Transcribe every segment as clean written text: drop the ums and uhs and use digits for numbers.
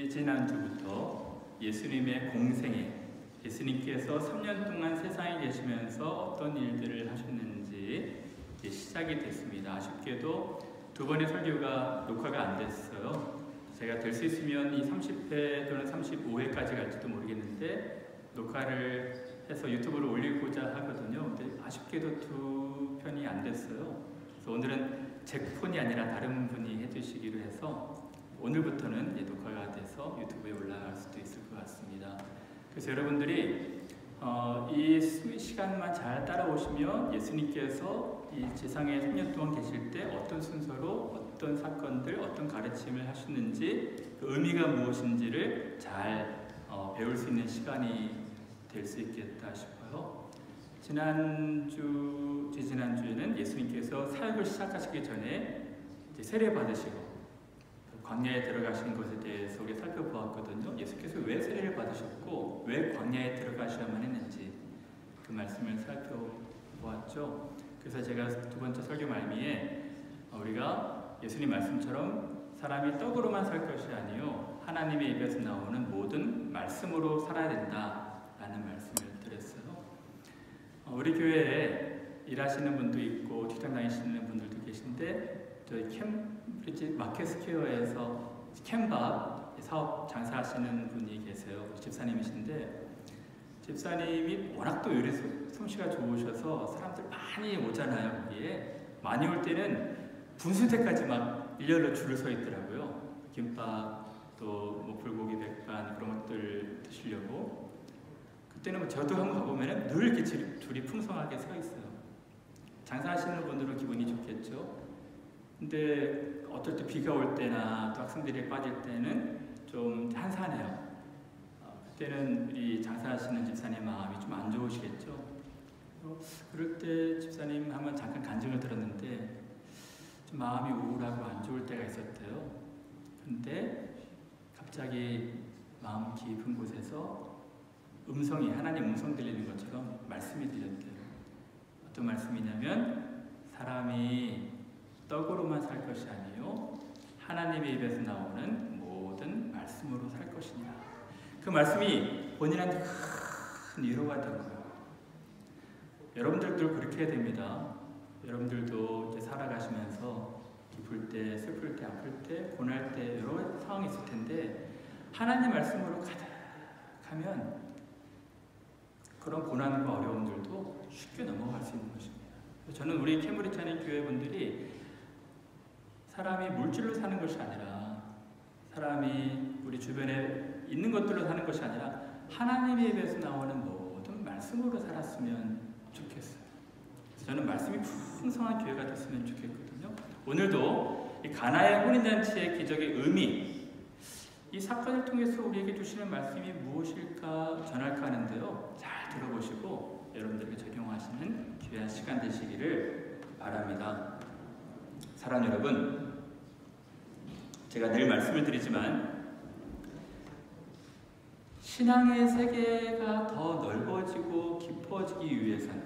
지난주부터 예수님의 공생애, 예수님께서 3년 동안 세상에 계시면서 어떤 일들을 하셨는지 시작이 됐습니다. 아쉽게도 두 번의 설교가 녹화가 안 됐어요. 제가 될 수 있으면 이 30회 또는 35회까지 갈지도 모르겠는데 녹화를 해서 유튜브로 올리고자 하거든요. 근데 아쉽게도 두 편이 안 됐어요. 그래서 오늘은 제 폰이 아니라 다른 분이 해주시기로 해서 오늘부터는 녹화가 돼서 유튜브에 올라갈 수도 있을 것 같습니다. 그래서 여러분들이 이 시간만 잘 따라오시면 예수님께서 이 지상에 3년 동안 계실 때 어떤 순서로 어떤 사건들, 어떤 가르침을 하셨는지 그 의미가 무엇인지를 잘 배울 수 있는 시간이 될 수 있겠다 싶어요. 지난주에는 예수님께서 사역을 시작하시기 전에 이제 세례 받으시고 광야에 들어가신 것에 대해서 우리 살펴보았거든요. 예수께서 왜 세례를 받으셨고 왜 광야에 들어가셔야만 했는지 그 말씀을 살펴보았죠. 그래서 제가 두 번째 설교 말미에 우리가 예수님 말씀처럼 사람이 떡으로만 살 것이 아니요 하나님의 입에서 나오는 모든 말씀으로 살아야 된다라는 말씀을 드렸어요. 우리 교회에 일하시는 분도 있고 직장 다니시는 분들도 계신데 저희 캠브리지 마켓스퀘어에서 캔밥 사업 장사하시는 분이 계세요. 집사님이신데 집사님이 워낙 또 요리 솜씨가 좋으셔서 사람들 많이 오잖아요. 거기에 많이 올 때는 분수대까지 막 일렬로 줄을 서 있더라고요. 김밥 또 뭐 불고기 백반 그런 것들 드시려고. 그때는 저도 한번 가보면 늘 이렇게 줄이 풍성하게 서 있어요. 장사하시는 분들은 기분이 좋겠죠. 근데 어떨 때 비가 올 때나 또 학생들이 빠질 때는 좀 한산해요. 그때는 우리 장사하시는 집사님 마음이 좀 안 좋으시겠죠. 그럴 때 집사님 한번 잠깐 간증을 들었는데 좀 마음이 우울하고 안 좋을 때가 있었대요. 근데 갑자기 마음 깊은 곳에서 하나님 음성 들리는 것처럼 말씀이 들렸대요. 어떤 말씀이냐면 사람이 떡으로만 살 것이 아니요 하나님의 입에서 나오는 모든 말씀으로 살 것이니라. 그 말씀이 본인한테 큰 위로가 된 거예요. 여러분들도 그렇게 해야 됩니다. 여러분들도 이제 살아가시면서 기쁠 때, 슬플 때, 아플 때, 고날 때 여러 상황이 있을 텐데 하나님 말씀으로 가득하면 그런 고난과 어려움들도 쉽게 넘어갈 수 있는 것입니다. 저는 우리 캠브리지 교회 분들이 사람이 물질로 사는 것이 아니라 사람이 우리 주변에 있는 것들로 사는 것이 아니라 하나님의 입에서 나오는 모든 말씀으로 살았으면 좋겠어요. 저는 말씀이 풍성한 교회가 됐으면 좋겠거든요. 오늘도 이 가나의 혼인잔치의 기적의 의미, 이 사건을 통해서 우리에게 주시는 말씀이 무엇일까 전할까 하는데요. 잘 들어보시고 여러분들에게 적용하시는 귀한 시간 되시기를 바랍니다. 사랑하는 여러분, 제가 늘 말씀을 드리지만 신앙의 세계가 더 넓어지고 깊어지기 위해서는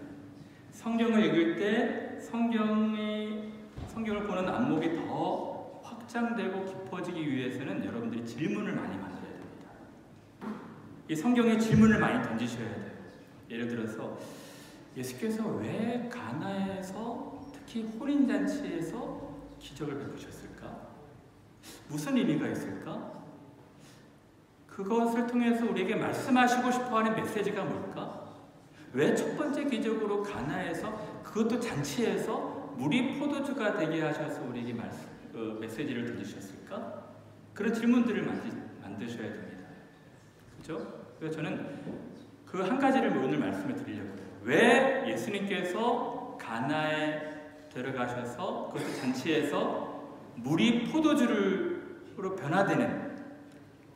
성경을 읽을 때 성경을 보는 안목이 더 확장되고 깊어지기 위해서는 여러분들이 질문을 많이 만들어야 됩니다. 이 성경에 질문을 많이 던지셔야 돼요. 예를 들어서 예수께서 왜 가나에서 특히 혼인잔치에서 기적을 베푸셨을까? 무슨 의미가 있을까? 그것을 통해서 우리에게 말씀하시고 싶어하는 메시지가 뭘까? 왜 첫 번째 기적으로 가나에서 그것도 잔치에서 물이 포도주가 되게 하셔서 우리에게 메시지를 던지셨을까? 그런 질문들을 만드셔야 됩니다. 그렇죠? 그래서 저는 그 한 가지를 오늘 말씀을 드리려고 해요. 왜 예수님께서 가나에 들어가셔서 그것도 잔치에서 물이 포도주로 변화되는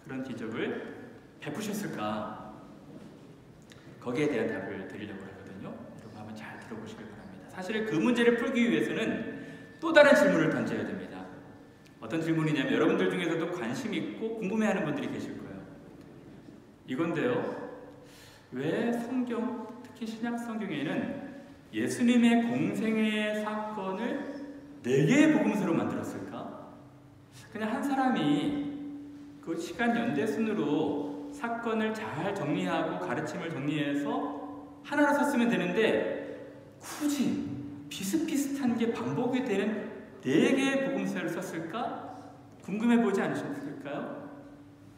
그런 기적을 베푸셨을까? 거기에 대한 답을 드리려고 하거든요. 여러분 한번 잘 들어보시길 바랍니다. 사실 그 문제를 풀기 위해서는 또 다른 질문을 던져야 됩니다. 어떤 질문이냐면 여러분들 중에서도 관심 있고 궁금해하는 분들이 계실 거예요. 이건데요. 왜 성경, 특히 신약 성경에는 예수님의 공생애 사건을 4개의 복음서로 만들었을까? 그냥 한 사람이 그 시간 연대순으로 사건을 잘 정리하고 가르침을 정리해서 하나로 썼으면 되는데 굳이 비슷비슷한 게 반복이 되는 4개의 복음서를 썼을까? 궁금해 보지 않으셨을까요?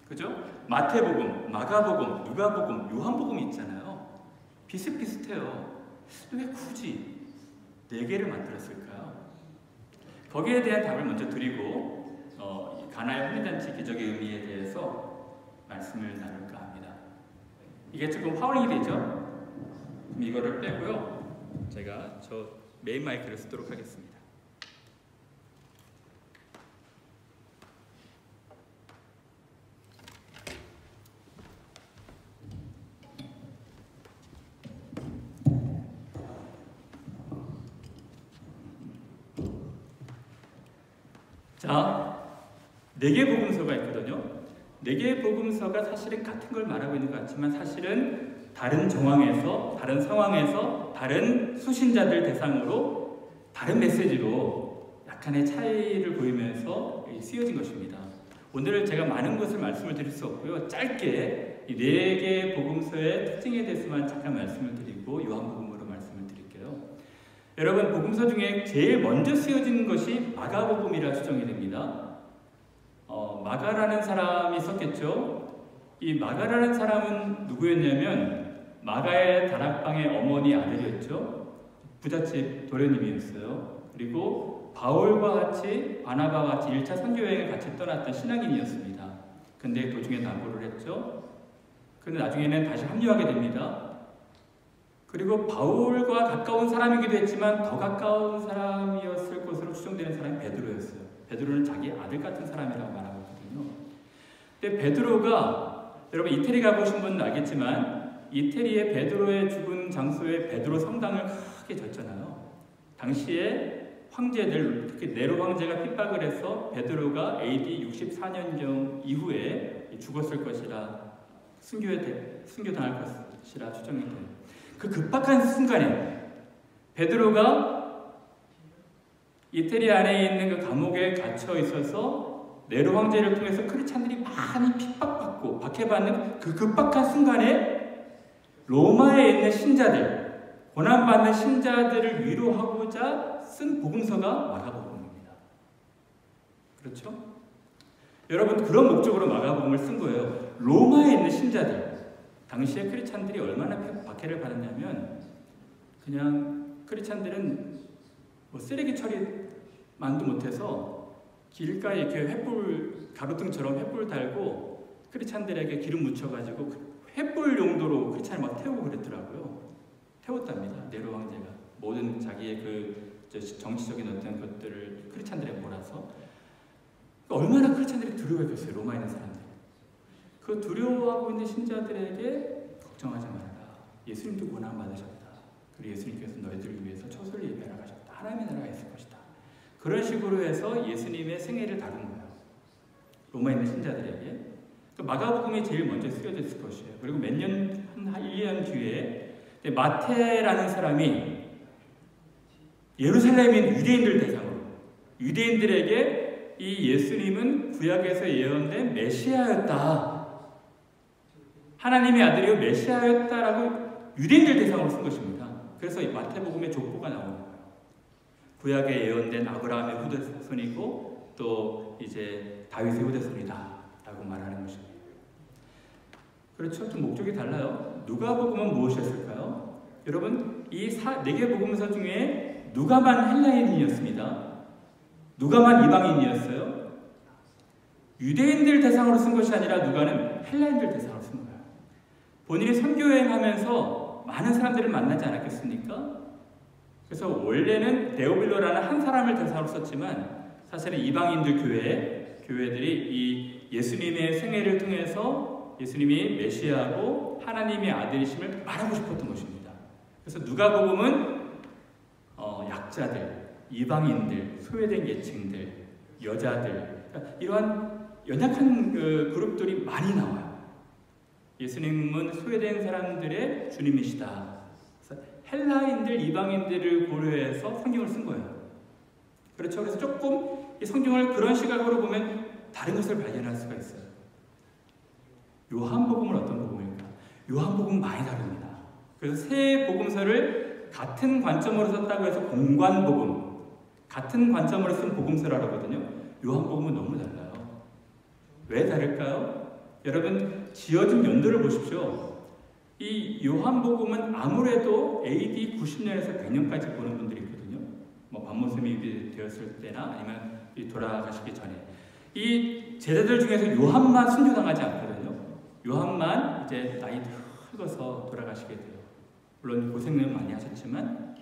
그죠? 마태복음, 마가복음, 누가복음, 요한복음이 있잖아요. 비슷비슷해요. 왜 굳이 4개를 만들었을까요? 거기에 대한 답을 먼저 드리고 가나의 혼인잔치 기적의 의미에 대해서 말씀을 나눌까 합니다. 이게 조금 화원이 되죠? 그럼 이거를 빼고요. 제가 저 메인 마이크를 쓰도록 하겠습니다. 자, 4개 복음서가 있거든요. 4개의 복음서가 사실은 같은 걸 말하고 있는 것 같지만 사실은 다른 정황에서, 다른 상황에서, 다른 수신자들 대상으로 다른 메시지로 약간의 차이를 보이면서 쓰여진 것입니다. 오늘 제가 많은 것을 말씀을 드릴 수 없고요. 짧게 이 4개의 복음서의 특징에 대해서만 잠깐 말씀을 드리고 요한복음으로 말씀을 드릴게요. 여러분, 복음서 중에 제일 먼저 쓰여진 것이 마가복음이라 추정이 됩니다. 마가라는 사람이 있었겠죠. 이 마가라는 사람은 누구였냐면 마가의 다락방의 어머니 아들이었죠. 부잣집 도련님이었어요. 그리고 바울과 같이 바나바와 같이 1차 선교여행을 같이 떠났던 신앙인이었습니다. 근데 도중에 낙오를 했죠. 그런데 나중에는 다시 합류하게 됩니다. 그리고 바울과 가까운 사람이기도 했지만 더 가까운 사람이었을 것으로 추정되는 사람이 베드로였어요. 베드로는 자기 아들 같은 사람이라고 말하고 있거든요. 근데 베드로가, 여러분 이태리 가보신 분은 알겠지만 이태리의 베드로의 죽은 장소에 베드로 성당을 크게 졌잖아요. 당시에 황제들, 특히 네로 황제가 핍박을 해서 베드로가 AD 64년경 이후에 죽었을 것이라 순교당할 것이라 추정이 돼요. 그 급박한 순간에 베드로가 이태리 안에 있는 그 감옥에 갇혀 있어서 네로 황제를 통해서 크리스찬들이 많이 핍박받고 박해받는 그 급박한 순간에 로마에 있는 신자들, 고난받는 신자들을 위로하고자 쓴 복음서가 마가복음입니다. 그렇죠? 여러분, 그런 목적으로 마가복음을 쓴 거예요. 로마에 있는 신자들, 당시에 크리스찬들이 얼마나 박해를 받았냐면 그냥 크리스찬들은 쓰레기 처리만도 못해서 길가에 이렇게 횃불, 가로등처럼 횃불 달고 크리스찬들에게 기름 묻혀가지고 횃불 용도로 크리스찬을 막 태우고 그랬더라고요. 태웠답니다. 네로 황제가 모든 자기의 그 정치적인 어떤 것들을 크리스찬들에 몰아서. 얼마나 크리스찬들이 두려워했겠어요. 로마에 있는 사람들. 그 두려워하고 있는 신자들에게 걱정하지 말아라. 예수님도 고난 받으셨다. 그리고 예수님께서 너희들을 위해서 처소를 예비하라 하셨다. 하나님의 나라가 있을 것이다. 그런 식으로 해서 예수님의 생애를 다룬 거예요. 로마에 있는 신자들에게. 마가복음이 제일 먼저 쓰여졌을 것이에요. 그리고 몇 년, 한 1년 뒤에 마태라는 사람이 예루살렘에 있는 유대인들 대상으로 유대인들에게 이 예수님은 구약에서 예언된 메시아였다. 하나님의 아들이요 메시아였다라고 유대인들 대상으로 쓴 것입니다. 그래서 이 마태복음의 족보가 나오는 거예요. 구약에 예언된 아브라함의 후손이고 또 이제 다윗의 후손이다라고 말하는 것입니다. 그렇죠? 좀 목적이 달라요. 누가복음은 무엇이었을까요? 여러분, 이 4개 복음서 중에 누가만 헬라인이었습니다. 누가만 이방인이었어요. 유대인들 대상으로 쓴 것이 아니라 누가는 헬라인들 대상으로 쓴 거예요. 본인이 선교여행하면서 많은 사람들을 만나지 않았겠습니까? 그래서 원래는 데오빌로라는 한 사람을 대상으로 썼지만 사실은 이방인들 교회들이 이 예수님의 생애를 통해서 예수님이 메시아고 하나님의 아들이심을 말하고 싶었던 것입니다. 그래서 누가복음은 약자들, 이방인들, 소외된 계층들, 여자들, 그러니까 이러한 연약한 그룹들이 많이 나와요. 예수님은 소외된 사람들의 주님이시다. 그래서 헬라인들, 이방인들을 고려해서 성경을 쓴 거예요. 그렇죠. 그래서 조금 이 성경을 그런 시각으로 보면 다른 것을 발견할 수가 있어요. 요한복음은 어떤 복음일까? 요한복음은 많이 다릅니다. 그래서 세 복음서를 같은 관점으로 썼다고 해서 공관복음, 같은 관점으로 쓴 복음서라고 하거든요. 요한복음은 너무 달라요. 왜 다를까요? 여러분, 지어진 연도를 보십시오. 이 요한복음은 아무래도 AD 90년에서 100년까지 보는 분들이 있거든요. 뭐 반모섬이 되었을 때나 아니면 돌아가시기 전에. 이 제자들 중에서 요한만 순교당하지 않거든요. 요한만 이제 나이 늙어서 돌아가시게 돼요. 물론 고생은 많이 하셨지만,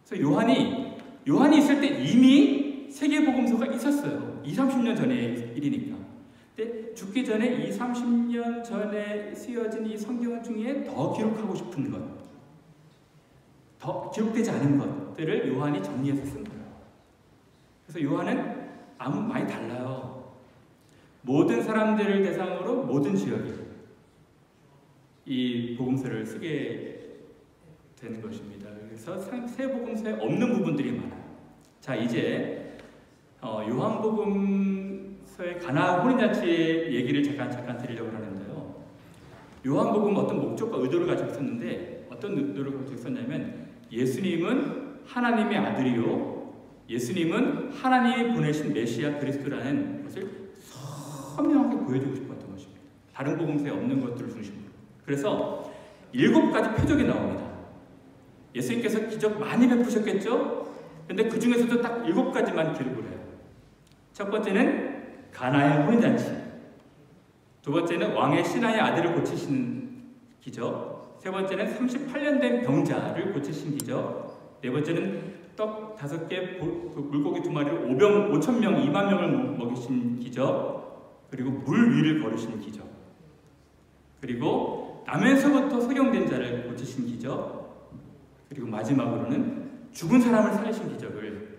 그래서 요한이 있을 때 이미 세계복음서가 있었어요. 20-30년 전의 일이니까. 근데 죽기 전에 20-30년 전에 쓰여진 이 성경 중에 더 기록하고 싶은 것, 더 기록되지 않은 것들을 요한이 정리해서 쓴 거예요. 그래서 요한은 많이 달라요. 모든 사람들을 대상으로 모든 지역에 이 복음서를 쓰게 되는 것입니다. 그래서 세 복음서에 없는 부분들이 많아요. 자, 이제 요한복음서의 가나 혼인잔치 얘기를 잠깐 드리려고 하는데요. 요한복음은 어떤 목적과 의도를 가지고 썼는데, 어떤 의도를 가지고 썼냐면, 예수님은 하나님의 아들이요, 예수님은 하나님이 보내신 메시아 그리스도라는 것을 선명하게 보여주고 싶었던 것입니다. 다른 복음서에 없는 것들을 중심으로. 그래서 7가지 표적이 나옵니다. 예수님께서 기적 많이 베푸셨겠죠? 근데 그 중에서도 딱 7가지만 기록을 해요. 첫 번째는 가나의 혼인잔치, 두 번째는 왕의 신하의 아들을 고치신 기적, 세 번째는 38년 된 병자를 고치신 기적, 네 번째는 떡 5개, 물고기 2마리로 5,000명, 2만 명을 먹이신 기적, 그리고 물 위를 걸으신 기적, 그리고 남에서부터 소경된 자를 고치신 기적, 그리고 마지막으로는 죽은 사람을 살리신 기적을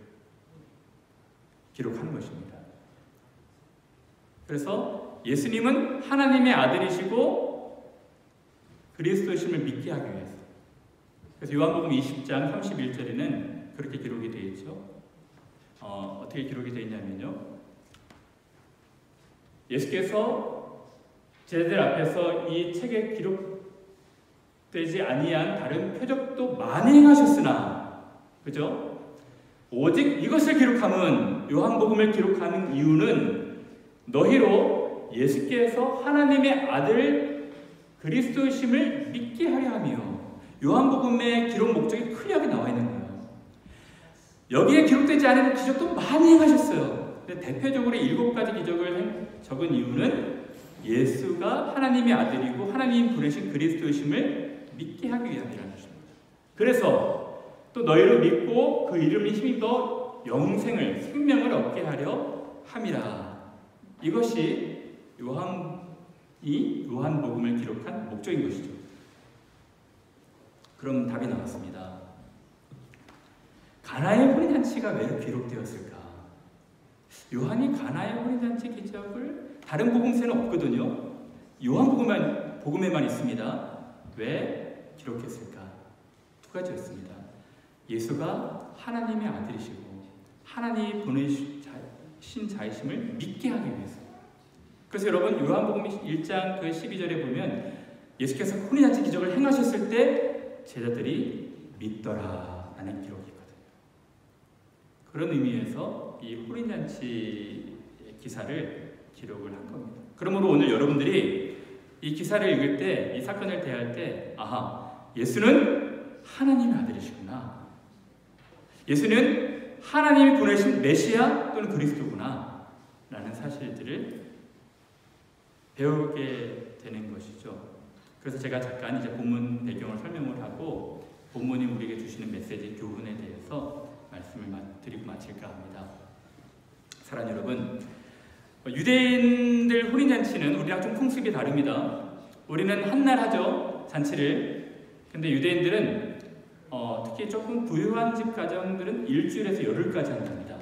기록하는 것입니다. 그래서 예수님은 하나님의 아들이시고 그리스도심을 믿게 하기 위해서. 그래서 요한복음 20장 31절에는 그렇게 기록이 되어 있죠. 어떻게 기록이 되어 있냐면요. 예수께서 제자들 앞에서 이 책에 기록되지 아니한 다른 표적도 많이 행하셨으나, 그죠? 오직 이것을 기록함은, 요한복음을 기록하는 이유는 너희로 예수께서 하나님의 아들 그리스도심을 믿게 하려 하며, 요한복음의 기록 목적이 클리어하게 나와 있는 거예요. 여기에 기록되지 않은 기적도 많이 행하셨어요. 근데 대표적으로 7가지 기적을 적은 이유는 예수가 하나님의 아들이고 하나님 보내신 그리스도심을 믿게 하기 위함이라는 것입니다. 그래서 또 너희를 믿고 그 이름을 힘입어 영생을, 생명을 얻게 하려 함이라. 이것이 요한복음을 기록한 목적인 것이죠. 그럼 답이 나왔습니다. 가나의 혼인잔치가 왜 기록되었을까? 요한이 가나의 혼인잔치 기적을 다른 복음서에는 없거든요. 요한복음에만 있습니다. 왜 기록했을까? 2가지였습니다. 예수가 하나님의 아들이시고 하나님이 보내신 자이심을 믿게 하기 위해서. 그래서 여러분, 요한복음 1장 그 12절에 보면 예수께서 혼인잔치 기적을 행하셨을 때 제자들이 믿더라 라는 기록이 있거든요. 그런 의미에서 이 혼인잔치 기사를 기록을 한 겁니다. 그러므로 오늘 여러분들이 이 기사를 읽을 때, 이 사건을 대할 때, 아하, 예수는 하나님의 아들이시구나, 예수는 하나님이 보내신 메시아 또는 그리스도구나 라는 사실들을 배우게 되는 것이죠. 그래서 제가 잠깐 이제 본문 배경을 설명을 하고 본문이 우리에게 주시는 메시지, 교훈에 대해서 말씀을 드리고 마칠까 합니다. 사랑하는 여러분, 유대인들 혼인잔치는 우리랑 좀 풍습이 다릅니다. 우리는 한날 하죠, 잔치를. 근데 유대인들은 특히 조금 부유한 집 가정들은 일주일에서 열흘까지 한답니다.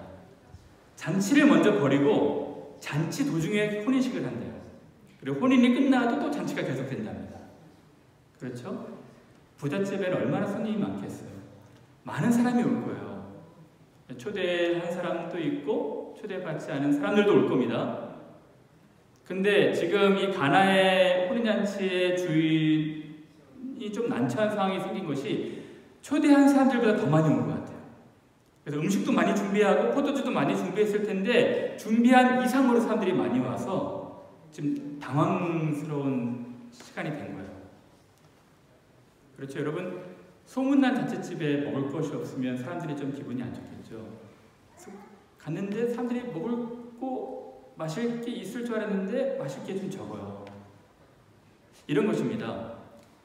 잔치를 먼저 벌이고 잔치 도중에 혼인식을 한대요. 그리고 혼인이 끝나도 또 잔치가 계속된답니다. 그렇죠? 부잣집에는 얼마나 손님이 많겠어요. 많은 사람이 올 거예요. 초대한 사람도 있고 초대받지 않은 사람들도 올 겁니다. 근데 지금 이 가나의 혼인잔치의 주인이 좀 난처한 상황이 생긴 것이 초대한 사람들보다 더 많이 온 것 같아요. 그래서 음식도 많이 준비하고 포도주도 많이 준비했을 텐데 준비한 이상으로 사람들이 많이 와서 지금 당황스러운 시간이 된 거예요. 그렇죠, 여러분? 소문난 잔치집에 먹을 것이 없으면 사람들이 좀 기분이 안 좋겠죠. 갔는데 사람들이 먹을 거 마실 게 있을 줄 알았는데 마실 게 좀 적어요. 이런 것입니다.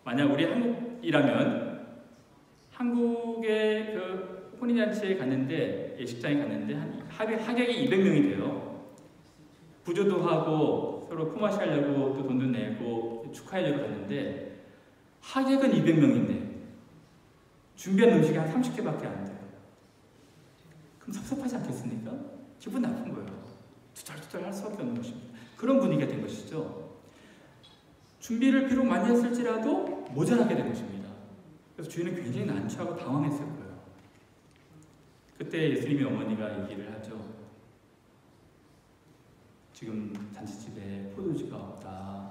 만약 우리 한국이라면 한국의 그 혼인잔치에 갔는데, 예식장에 갔는데 하객이 200명이 돼요. 부조도 하고 서로 품앗이 하려고 또 돈도 내고 축하하려고 갔는데 하객은 200명인데 준비한 음식이 한 30개밖에 안 돼요. 그럼 섭섭하지 않겠습니까? 기분 나쁜 거예요. 투덜투덜 할 수밖에 없는 것입니다. 그런 분위기가 된 것이죠. 준비를 비록 많이 했을지라도 모자라게 된 것입니다. 그래서 주인은 굉장히 난처하고 당황했을 거예요. 그때 예수님의 어머니가 얘기를 하죠. 지금 잔치집에 포도주가 없다.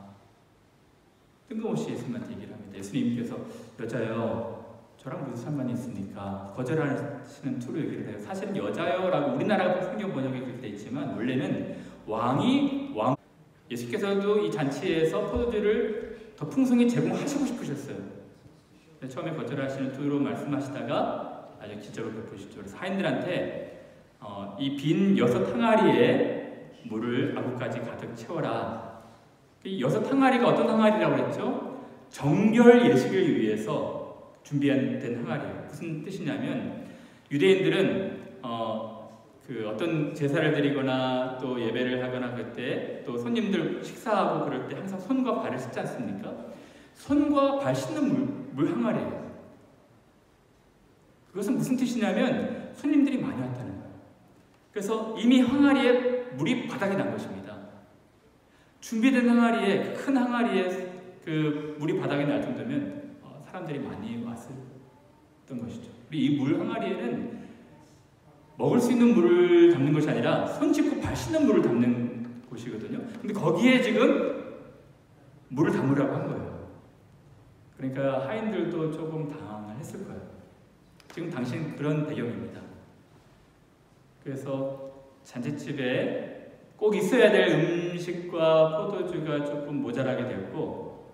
뜬금없이 예수님한테 얘기를 합니다. 예수님께서 여자여, 저랑 무슨 상관이 있습니까? 거절하시는 투로 얘기를 해요. 사실은 여자여라고 우리나라 성경 번역에 그렇게 돼 있지만 원래는 왕 예수께서도 이 잔치에서 포도주를 더 풍성히 제공하시고 싶으셨어요. 처음에 거절하시는 투로 말씀하시다가 아주 기적을 베푸시죠. 사인들한테 이 빈 6 항아리에 물을 아구까지 가득 채워라. 이 6 항아리가 어떤 항아리라고 그랬죠? 정결 예식을 위해서 준비된 항아리예요. 무슨 뜻이냐면 유대인들은 어떤 제사를 드리거나 또 예배를 하거나 그럴 때 또 손님들 식사하고 그럴 때 항상 손과 발을 씻지 않습니까? 손과 발 씻는 물 항아리예요. 그것은 무슨 뜻이냐면 손님들이 많이 왔다는 거예요. 그래서 이미 항아리에 물이 바닥이 난 것입니다. 준비된 항아리에, 큰 항아리에 그 물이 바닥에 날 정도면 사람들이 많이 왔었던 것이죠. 이 물 항아리에는 먹을 수 있는 물을 담는 것이 아니라 손 씻고 발 씻는 물을 담는 곳이거든요. 근데 거기에 지금 물을 담으라고 한 거예요. 그러니까 하인들도 조금 당황을 했을 거예요. 지금 당시는 그런 배경입니다. 그래서 잔치집에 꼭 있어야 될 음식과 포도주가 조금 모자라게 되었고,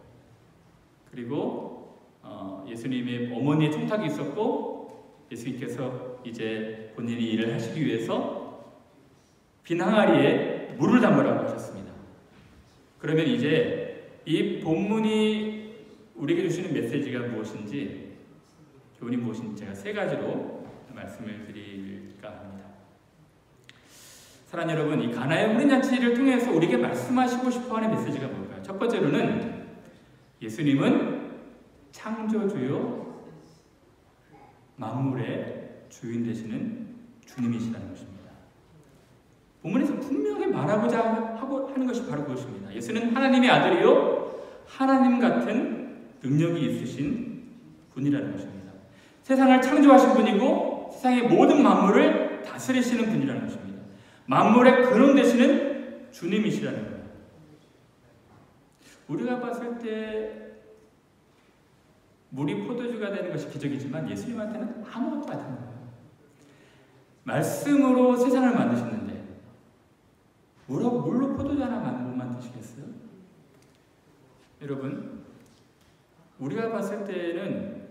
그리고 예수님의 어머니의 청탁이 있었고, 예수님께서 이제 본인이 일을 하시기 위해서 빈 항아리에 물을 담으라고 하셨습니다. 그러면 이제 이 본문이 우리에게 주시는 메시지가 무엇인지, 교훈이 무엇인지 제가 3가지로 말씀을 드릴까 합니다. 사랑하는 여러분, 이 가나의 혼인잔치를 통해서 우리에게 말씀하시고 싶어하는 메시지가 뭘까요? 첫 번째로는 예수님은 창조주요 만물의 주인 되시는 주님이시라는 것입니다. 본문에서 분명히 말하고자 하는 것이 바로 그것입니다. 예수는 하나님의 아들이요 하나님 같은 능력이 있으신 분이라는 것입니다. 세상을 창조하신 분이고 세상의 모든 만물을 다스리시는 분이라는 것입니다. 만물의 근원 되시는 주님이시라는 거예요. 우리가 봤을 때 물이 포도주가 되는 것이 기적이지만 예수님한테는 아무것도 안 되는 거예요. 말씀으로 세상을 만드셨는데 물로 포도주 하나 못 만드시겠어요? 여러분, 우리가 봤을 때는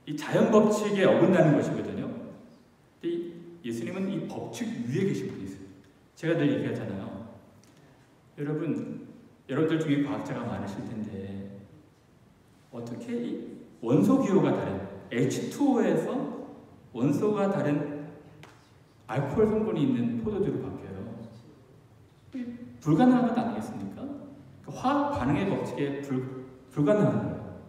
이 자연 법칙에 어긋나는 것이거든요. 예수님은 이 법칙 위에 계신 분이세요. 제가 늘 얘기하잖아요. 여러분들 중에 과학자가 많으실 텐데 어떻게 이 원소 기호가 다른 H2O에서 원소가 다른 알코올 성분이 있는 포도주로 바뀌어요? 불가능한 것 아니겠습니까? 화학 반응의 법칙에 불가능한 거예요.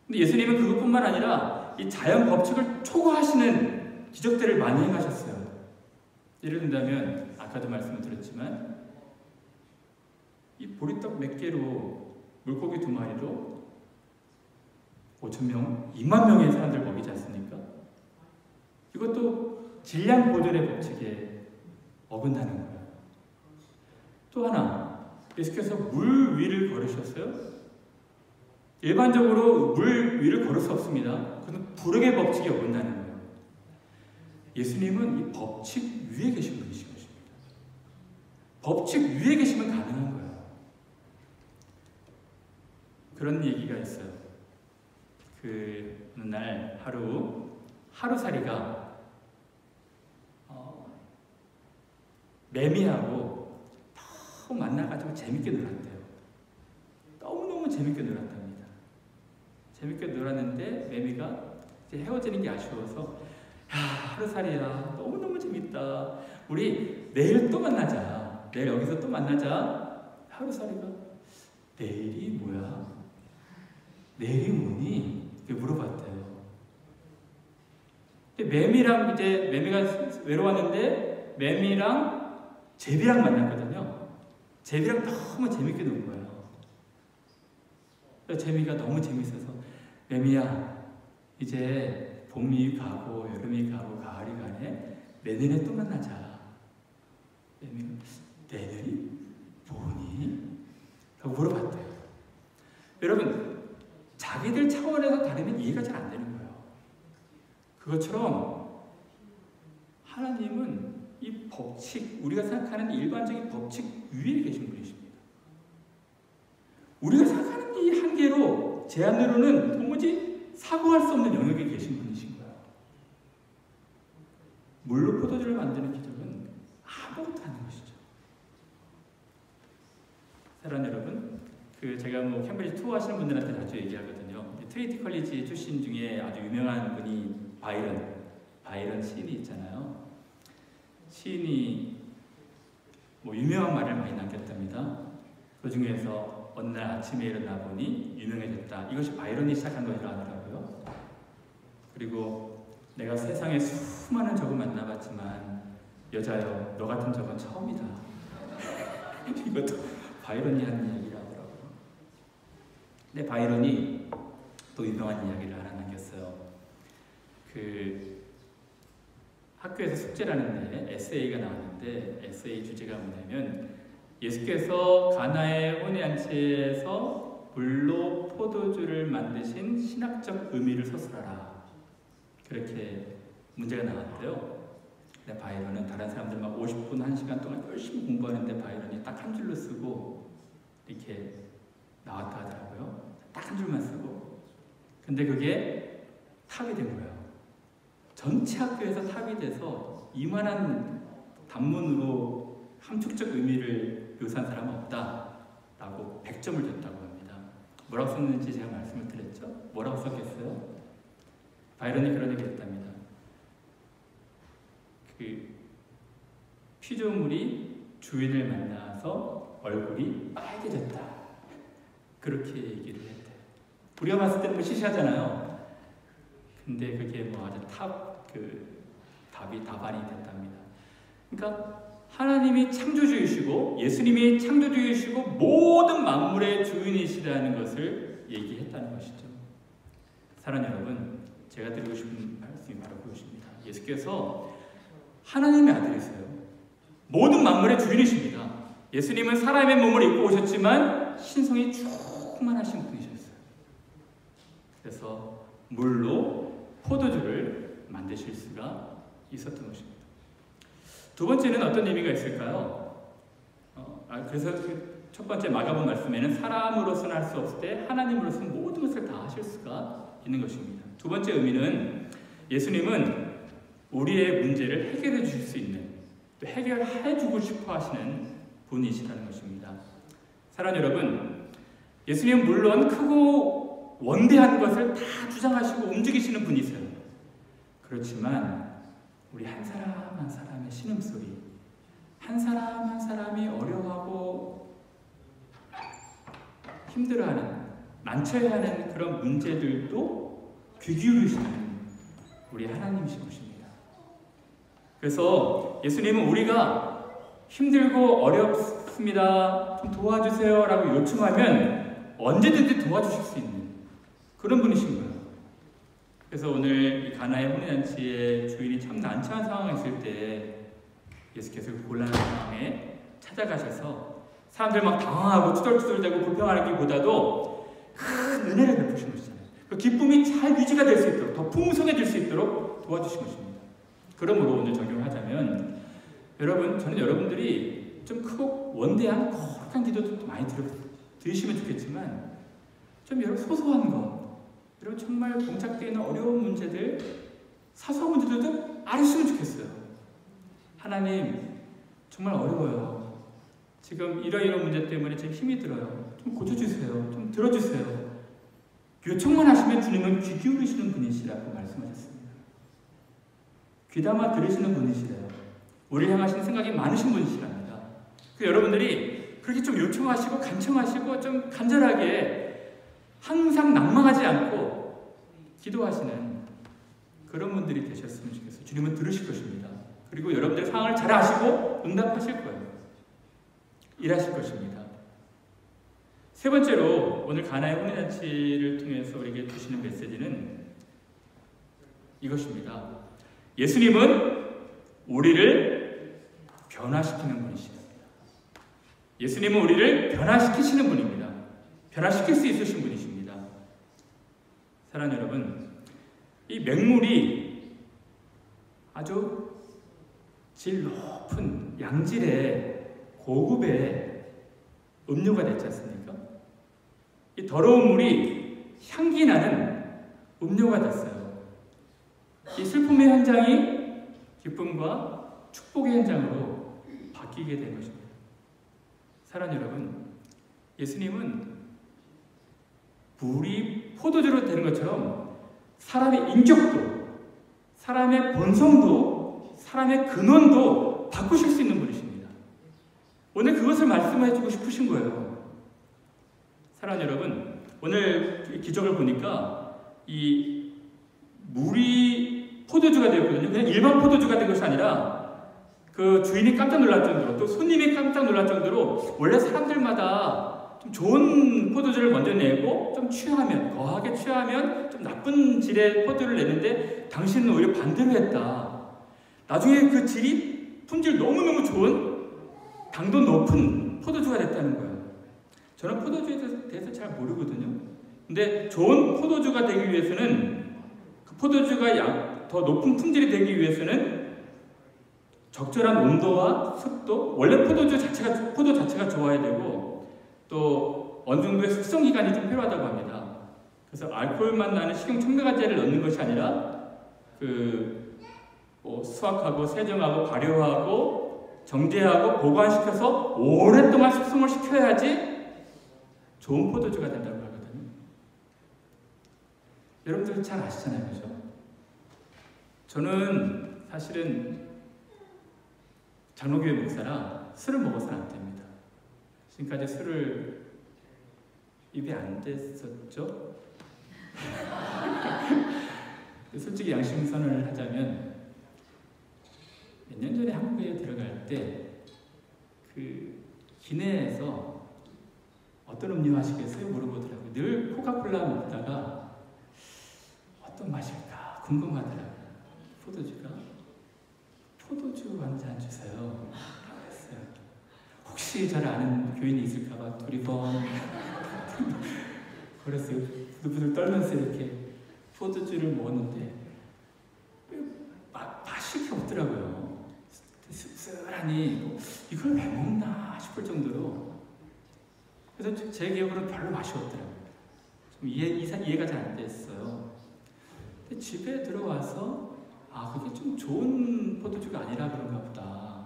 근데 예수님은 그것뿐만 아니라 이 자연 법칙을 초과하시는 기적들을 많이 행하셨어요. 예를 든다면 아까도 말씀을 드렸지만 이 보리떡 몇 개로 물고기 2마리로 5,000명, 2만 명의 사람들 먹이지 않습니까? 이것도 질량 보존의 법칙에 어긋나는 거예요. 또 하나, 예수께서 물 위를 걸으셨어요? 일반적으로 물 위를 걸을 수 없습니다. 그건 불응의 법칙이 어긋나는 거예요. 예수님은 이 법칙 위에 계신 분이신 것입니다. 법칙 위에 계시면 가능한 거예요. 그런 얘기가 있어요. 그 어느 날 하루살이가 매미하고 너무 만나가지고 재밌게 놀았대요. 너무너무 재밌게 놀았답니다. 재밌게 놀았는데 매미가 이제 헤어지는 게 아쉬워서 야, 하루살이야, 너무너무 재밌다. 우리 내일 또 만나자. 내일 여기서 또 만나자. 하루살이가 내일이 뭐야? 내일이 뭐니? 이렇게 물어봤대요. 근데 매미가 외로웠는데 매미랑 제비랑 만났거든요. 제비랑 너무 재밌게 논 거예요. 제비가 너무 재밌어서 매미야, 이제 봄이 가고 여름이 가고 가을이 가네. 내년에 또 만나자. 매미가 내년이 뭐니? 라고 물어봤대요. 여러분, 자기들 차원에서 다르면 이해가 잘 안 되는 거예요. 그것처럼 하나님은 이 법칙, 우리가 생각하는 일반적인 법칙 위에 계신 분이십니다. 우리가 생각하는 이 한계로, 제한으로는 도무지 사고할 수 없는 영역에 계신 분이신 거예요. 물로 포도주를 만드는 기적은 아무것도 아닌 것이죠. 사랑 여러분, 제가 캠브리지 투어 하시는 분들한테 자주 얘기하거든요. 트리니티 컬리지 출신 중에 아주 유명한 분이 바이런 시인이 있잖아요. 시인이 유명한 말을 많이 남겼답니다. 그 중에서 어느 날 아침에 일어나 보니 유명해졌다. 이것이 바이런이 시작한 것이라 하더라고요. 그리고 내가 세상에 수많은 적을 만나봤지만 여자여, 너 같은 적은 처음이다. 이것도 바이런이 하는 얘기라 하더라고요. 근데 바이런이 또 유명한 이야기를 하나 남겼어요. 학교에서 숙제를 하는데 에세이가 나왔는데 에세이 주제가 뭐냐면 예수께서 가나의 혼인잔치에서 물로 포도주를 만드신 신학적 의미를 서술하라. 그렇게 문제가 나왔대요. 근데 바이런은 다른 사람들 막 50분, 1시간 동안 열심히 공부하는데 바이런이 딱 한 줄로 쓰고 이렇게 나왔다 하더라고요. 딱 한 줄만 쓰고. 근데 그게 탑이 된 거예요. 전체 학교에서 탑이 돼서 이만한 단문으로 함축적 의미를 묘사한 사람은 없다라고 100점을 줬다고 합니다. 뭐라고 썼는지 제가 말씀을 드렸죠? 뭐라고 썼겠어요? 바이런이 그런 얘기를 했답니다. 피조물이 주인을 만나서 얼굴이 빨개졌다. 그렇게 얘기를 했대요. 우리가 봤을 때는 시시하잖아요. 근데 그게 아주 답안이 됐답니다. 그러니까 하나님이 창조주이시고 예수님이 창조주이시고 모든 만물의 주인이시라는 것을 얘기했다는 것이죠. 사랑하는 여러분, 제가 드리고 싶은 말씀이 바로 그것입니다. 예수께서 하나님의 아들이세요. 모든 만물의 주인이십니다. 예수님은 사람의 몸을 입고 오셨지만 신성이 충만하신 분이셨어요. 그래서 물로 포도주를 만드실 수가 있었던 것입니다. 두 번째는 어떤 의미가 있을까요? 그래서 첫 번째 마가복 말씀에는 사람으로서는 할 수 없을 때 하나님으로서는 모든 것을 다 하실 수가 있는 것입니다. 두 번째 의미는 예수님은 우리의 문제를 해결해 주실 수 있는, 또 해결해 주고 싶어 하시는 분이시라는 것입니다. 사랑하는 여러분, 예수님은 물론 크고 원대한 것을 다 주장하시고 움직이시는 분이세요. 그렇지만 우리 한 사람 한 사람의 신음소리, 한 사람 한 사람이 어려워하고 힘들어하는, 난처해야 하는 그런 문제들도 귀 기울이시는 우리 하나님이신 것입니다. 그래서 예수님은 우리가 힘들고 어렵습니다, 좀 도와주세요 라고 요청하면 언제든지 도와주실 수 있는 그런 분이신 거예요. 그래서 오늘 이 가나의 혼인잔치의 주인이 참 난처한 상황에 있을 때 예수께서 곤란한 상황에 찾아가셔서 사람들 막 당황하고 투덜투덜대고 불평하기보다도 큰 은혜를 베푸신 것이잖아요. 그 기쁨이 잘 유지가 될 수 있도록, 더 풍성해질 수 있도록 도와주신 것입니다. 그러므로 오늘 적용하자면 여러분, 저는 여러분들이 좀 크고 원대한 거룩한 기도도 많이 들으시면 좋겠지만 좀 여러분 소소한 거, 여러분 정말 봉착되어 있는 어려운 문제들, 사소한 문제들도 알았으면 좋겠어요. 하나님 정말 어려워요. 지금 이런 문제 때문에 제 힘이 들어요. 좀 고쳐주세요. 좀 들어주세요. 요청만 하시면 주님은 귀 기울이시는 분이시라고 말씀하셨습니다. 귀담아 들으시는 분이시래요. 우리를 향하시는 생각이 많으신 분이시랍니다. 여러분들이 그렇게 좀 요청하시고 간청하시고 좀 간절하게 항상 낙망하지 않고 기도하시는 그런 분들이 되셨으면 좋겠어요. 주님은 들으실 것입니다. 그리고 여러분들의 상황을 잘 아시고 응답하실 거예요. 일하실 것입니다. 세 번째로 오늘 가나의 혼인잔치를 통해서 우리에게 주시는 메시지는 이것입니다. 예수님은 우리를 변화시키는 분이십니다. 예수님은 우리를 변화시키시는 분입니다. 변화시킬 수 있으신 분이십니다. 사랑하는 여러분, 이 맹물이 아주 질 높은 양질의 고급의 음료가 됐지 않습니까? 이 더러운 물이 향기 나는 음료가 됐어요. 이 슬픔의 현장이 기쁨과 축복의 현장으로 바뀌게 된 것입니다. 사랑하는 여러분, 예수님은 물이 포도주로 되는 것처럼 사람의 인격도, 사람의 본성도, 사람의 근원도 바꾸실 수 있는 분이십니다. 오늘 그것을 말씀해주고 싶으신 거예요. 사랑하는 여러분, 오늘 기적을 보니까 이 물이 포도주가 되었거든요. 그냥 일반 포도주가 된 것이 아니라 그 주인이 깜짝 놀랄 정도로, 또 손님이 깜짝 놀랄 정도로, 원래 사람들마다 좀 좋은 포도주를 먼저 내고 좀 취하면, 거하게 취하면 좀 나쁜 질의 포도를 내는데 당신은 오히려 반대로 했다. 나중에 그 질이 품질 너무너무 좋은 당도 높은 포도주가 됐다는 거예요. 저는 포도주에 대해서 잘 모르거든요. 근데 좋은 포도주가 되기 위해서는, 그 포도주가 더 높은 품질이 되기 위해서는 적절한 온도와 습도, 원래 포도 자체가 좋아야 되고, 또 어느 정도의 숙성 기간이 좀 필요하다고 합니다. 그래서 알코올만 나는 식용 첨가제를 넣는 것이 아니라 수확하고 세정하고 발효하고 정제하고 보관시켜서 오랫동안 숙성을 시켜야지 좋은 포도주가 된다고 하거든요. 여러분들 잘 아시잖아요, 그죠? 저는 사실은 장로교회 목사라 술을 먹어서는 안 됩니다. 지금까지 술을 입에 안 댔었죠? 솔직히 양심 선언을 하자면 몇 년 전에 한국에 들어갈 때 그 기내에서 어떤 음료 하시겠어요? 물어보더라고요. 늘 코카콜라 먹다가 어떤 맛일까 궁금하더라고요. 포도주가 포도주 한 잔 주세요. 그랬어요. 혹시 저를 아는 교인이 있을까봐 두리번 그랬어요. 부들부들 떨면서 이렇게 포도주를 먹었는데 맛이 그렇게 없더라고요. 씁쓸하니 이걸 왜 먹나 싶을 정도로. 그래서 제 기억으로는 별로 맛이 없더라고요. 좀 이해가 잘 안 됐어요. 근데 집에 들어와서 그게 좀 좋은 포도주가 아니라 그런가 보다.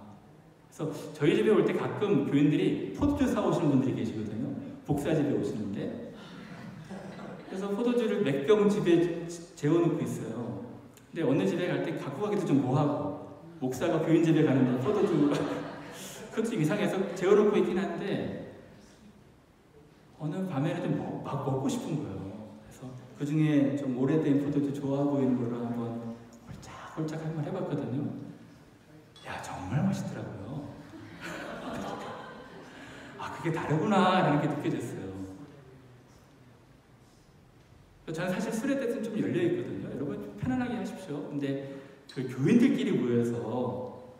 그래서 저희 집에 올 때 가끔 교인들이 포도주 사오시는 분들이 계시거든요. 복사집에 오시는데. 그래서 포도주를 몇 병 집에 재워놓고 있어요. 근데 어느 집에 갈 때 갖고 가기도 좀 뭐하고, 목사가 교인 집에 가는데 포도주 그것도 좀 이상해서 재워놓고 있긴 한데, 어느 밤에는 좀 막 먹고 싶은 거예요. 그래서 그 중에 좀 오래된 포도주 좋아 보이는 거로 한번 홀짝 한번 해봤거든요. 야, 정말 맛있더라고요. 그게 다르구나 라는 게 느껴졌어요. 저는 사실 술에 대해서는 좀 열려있거든요. 여러분 편안하게 하십시오. 근데 그 교인들끼리 모여서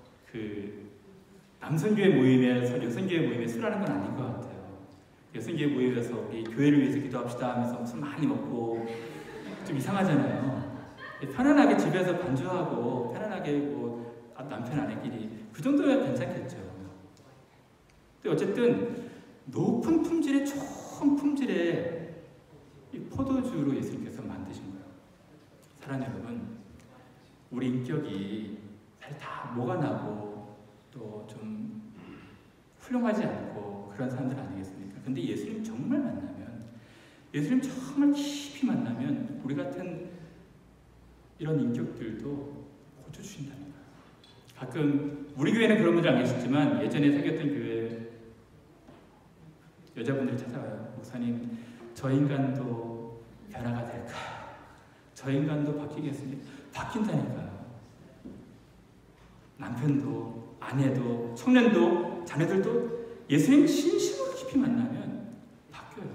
남성교회 모임에서 여성교회 모임에 술하는 건 아닌 것 같아요. 여성교회 모임에서 우리 교회를 위해서 기도합시다 하면서 술 많이 먹고 좀 이상하잖아요. 편안하게 집에서 반주하고 편안하게 뭐 남편 아내끼리 그 정도면 괜찮겠죠. 근데 어쨌든 높은 품질의 좋은 품질의 이 포도주로 예수님께서 만드신 거예요. 사랑하는 여러분, 우리 인격이 사실 다 뭐가 나고 또 좀 훌륭하지 않고 그런 사람들 아니겠습니까? 근데 예수님 정말 만나면, 예수님 정말 깊이 만나면 우리 같은 이런 인격들도 고쳐주신다는 거예요. 가끔 우리 교회는 그런 분들 안 계시지만 예전에 사귀었던 교회 여자분들이 찾아와요. 목사님, 저 인간도 변화가 될까? 저 인간도 바뀌겠습니까? 바뀐다니까요. 남편도, 아내도, 청년도, 자녀들도 예수님 진심으로 깊이 만나면 바뀌어요.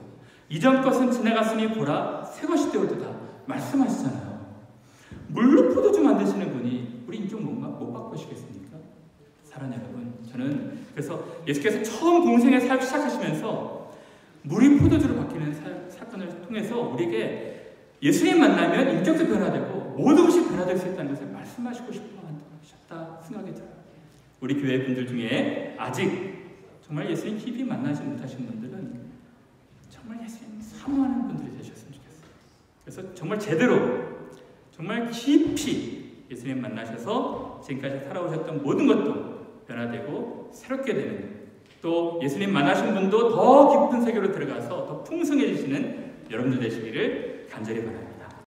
이전 것은 지나갔으니 보라, 새 것이 되어도다 말씀하시잖아요. 물로 포도주 만드시는 분이 우리 인격 못 바꾸시겠습니까? 사랑하는 여러분, 저는 그래서 예수께서 처음 공생의 사역 시작하시면서 물이 포도주로 바뀌는 사건을 통해서 우리에게 예수님 만나면 인격도 변화되고 모든 것이 변화될 수 있다는 것을 말씀하시고 싶다 생각이 들어요. 우리 교회 분들 중에 아직 정말 예수님 깊이 만나지 못하신 분들은 정말 예수님 사모하는 분들이 되셨으면 좋겠어요. 그래서 정말 제대로 정말 깊이 예수님 만나셔서 지금까지 살아오셨던 모든 것도 변화되고 새롭게 되는, 또 예수님 만나신 분도 더 깊은 세계로 들어가서 더 풍성해지시는 여러분들 되시기를 간절히 바랍니다.